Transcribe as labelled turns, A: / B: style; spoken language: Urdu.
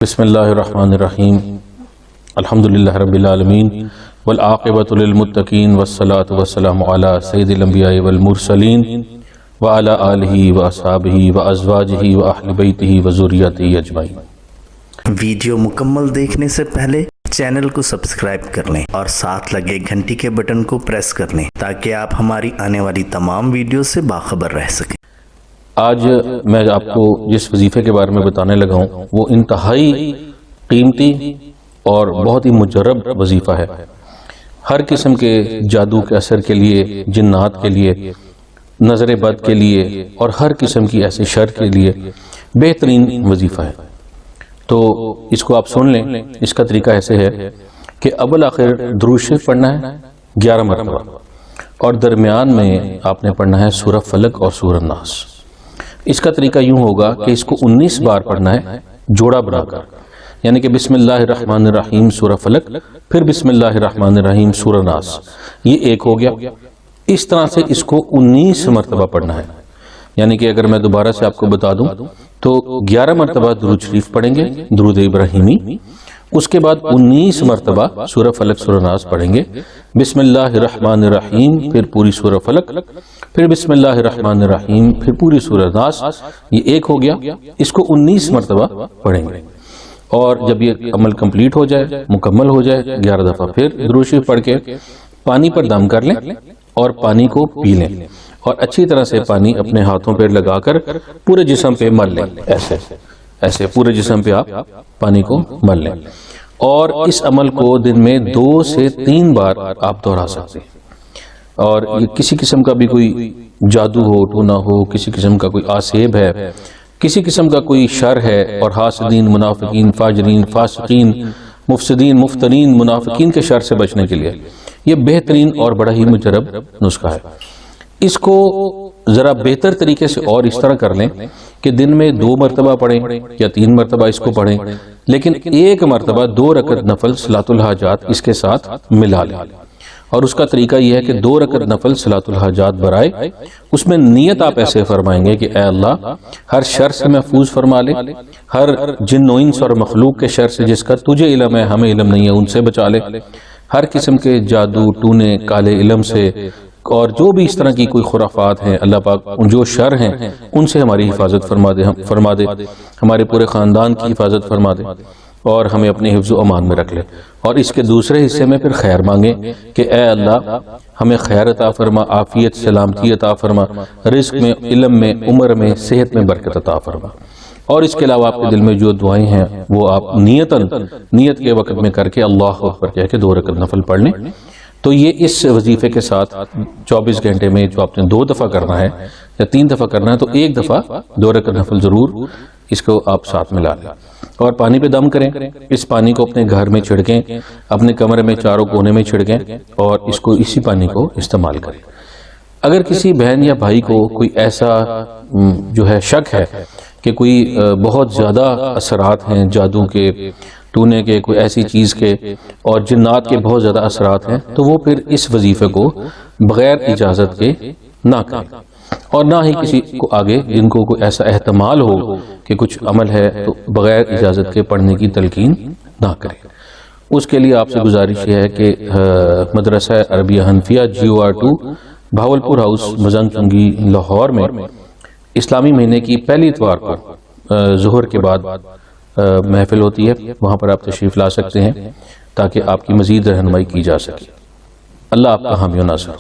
A: بسم اللہ الرحمن الرحیم الحمدللہ رب العالمین والعاقبۃ للمتقین والصلاة والسلام علی سید الانبیاء والمرسلین وعلی آلہ واصحابہ وازواجہ واہل بیتہ وذریتہ اجمعین۔
B: ویڈیو مکمل دیکھنے سے پہلے چینل کو سبسکرائب کر لیں اور ساتھ لگے گھنٹی کے بٹن کو پریس کر لیں تاکہ آپ ہماری آنے والی تمام ویڈیو سے باخبر رہ سکیں۔
A: آج میں آپ کو جس وظیفے کے بارے میں بتانے لگا ہوں وہ انتہائی قیمتی اور بہت ہی مجرب وظیفہ ہے۔ ہر قسم کے جادو کے اثر کے لیے، جنات کے لیے، نظر بد کے لیے اور ہر قسم کی ایسے شر کے لیے بہترین وظیفہ ہے۔ تو اس کو آپ سن لیں۔ اس کا طریقہ ایسے ہے کہ اول آخر درود شریف پڑھنا ہے 11 مرتبہ، اور درمیان میں آپ نے پڑھنا ہے سورہ فلق اور سورہ ناس۔ اس کا طریقہ یوں ہوگا کہ اس کو 19 بار پڑھنا ہے جوڑا بنا کر، یعنی کہ بسم اللہ الرحمن الرحیم سورہ فلق، پھر بسم اللہ الرحمن الرحیم سورہ ناس، یہ ایک ہو گیا۔ اس طرح سے اس کو 19 مرتبہ پڑھنا ہے، یعنی کہ اگر میں دوبارہ سے آپ کو بتا دوں تو 11 مرتبہ درود شریف پڑھیں گے، درود ابراہیمی، اس کے بعد 19 مرتبہ سورہ فلق سورہ ناس پڑھیں گے، بسم اللہ الرحمن الرحیم، پھر پوری سورہ فلق، پھر بسم اللہ الرحمن الرحیم، پھر پوری سورہ ناس، یہ ایک ہو گیا۔ اس کو 19 مرتبہ پڑھیں گے، اور جب یہ عمل کمپلیٹ ہو جائے، مکمل ہو جائے، 11 دفعہ پھر درود شریف پڑھ کے پانی پر دم کر لیں اور پانی کو پی لیں، اور اچھی طرح سے پانی اپنے ہاتھوں پہ لگا کر پورے جسم پہ مل لیں، ایسے پورے جسم پہ آپ پانی کو مل لیں، اور اس عمل کو دن میں 2 سے 3 بار آپ دہرا سکتے ہیں۔ اور کسی قسم کا بھی کوئی جادو ہو، ٹونا ہو، کسی قسم کا کوئی آسیب ہے، کسی قسم کا کوئی شر ہے، اور حاسدین، منافقین، فاجرین، فاسقین، مفسدین، مفترین، منافقین کے شر سے بچنے کے لیے یہ بہترین اور بڑا ہی مجرب نسخہ ہے۔ اس کو ذرا بہتر طریقے سے اور اس طرح کر لیں کہ دن میں 2 مرتبہ پڑھیں یا 3 مرتبہ اس کو پڑھیں، لیکن ایک مرتبہ 2 رکعت نفل صلاۃ الحاجات اس کے ساتھ ملا لیں۔ اور اس کا طریقہ یہ ہے کہ 2 رکعت نفل صلاۃ الحاجات برائے، اس میں نیت آپ ایسے فرمائیں گے کہ اے اللہ ہر شر سے محفوظ فرما لے، ہر جن و انس اور مخلوق کے شر سے جس کا تجھے علم ہے ہمیں علم نہیں ہے ان سے بچا لے، ہر قسم کے جادو، ٹونے، کالے علم سے اور جو بھی اس طرح کی کوئی خرافات ہیں، اللہ پاک جو شر ہیں ان سے ہماری حفاظت فرما دے، ہمارے پورے خاندان کی حفاظت فرما دے، اور ہمیں اپنے حفظ و امان میں رکھ لے۔ اور اس کے دوسرے حصے میں پھر خیر مانگیں کہ اے اللہ ہمیں خیر عطا فرما، عافیت، سلامتی عطا فرما، رزق میں، علم میں، عمر میں، صحت میں برکت عطا فرما۔ اور اس کے علاوہ آپ کے دل میں جو دعائیں ہیں وہ آپ نیت کے وقت میں کر کے اللہ اکبر کہہ کے 2 رکعت نفل پڑھ لیں۔ تو یہ اس وظیفے کے ساتھ 24 گھنٹے میں جو آپ نے 2 دفعہ کرنا ہے یا 3 دفعہ کرنا ہے، تو 1 دفعہ 2 رکعت نفل ضرور اس کو آپ ساتھ ملا لیں، اور پانی پہ دم کریں۔ اس پانی کو اپنے گھر میں چھڑکیں، اپنے کمرے میں چاروں کونے میں چھڑکیں، اور اسی پانی کو استعمال کریں۔ اگر کسی بہن یا بھائی کو کوئی ایسا جو ہے شک ہے کہ کوئی بہت زیادہ اثرات ہیں جادو کے، ٹونے کے، کوئی ایسی چیز کے اور جنات کے بہت زیادہ اثرات ہیں، تو وہ پھر اس وظیفے کو بغیر اجازت کے نہ کریں، اور نہ ہی کسی کو آگے جن کو کوئی ایسا احتمال ہو کہ کچھ عمل ہے تو بغیر اجازت کے پڑھنے کی تلقین نہ کریں۔ اس کے لیے آپ سے گزارش یہ ہے کہ مدرسہ عربیہ حنفیہ GOR2 بھاولپور ہاؤس مزنگ چنگی لاہور میں اسلامی مہینے کی پہلی اتوار کو ظہر کے بعد محفل ہوتی ہے، وہاں پر آپ تشریف لا سکتے ہیں تاکہ آپ کی مزید رہنمائی کی جا سکے۔ اللہ آپ کا حامی و ناصر۔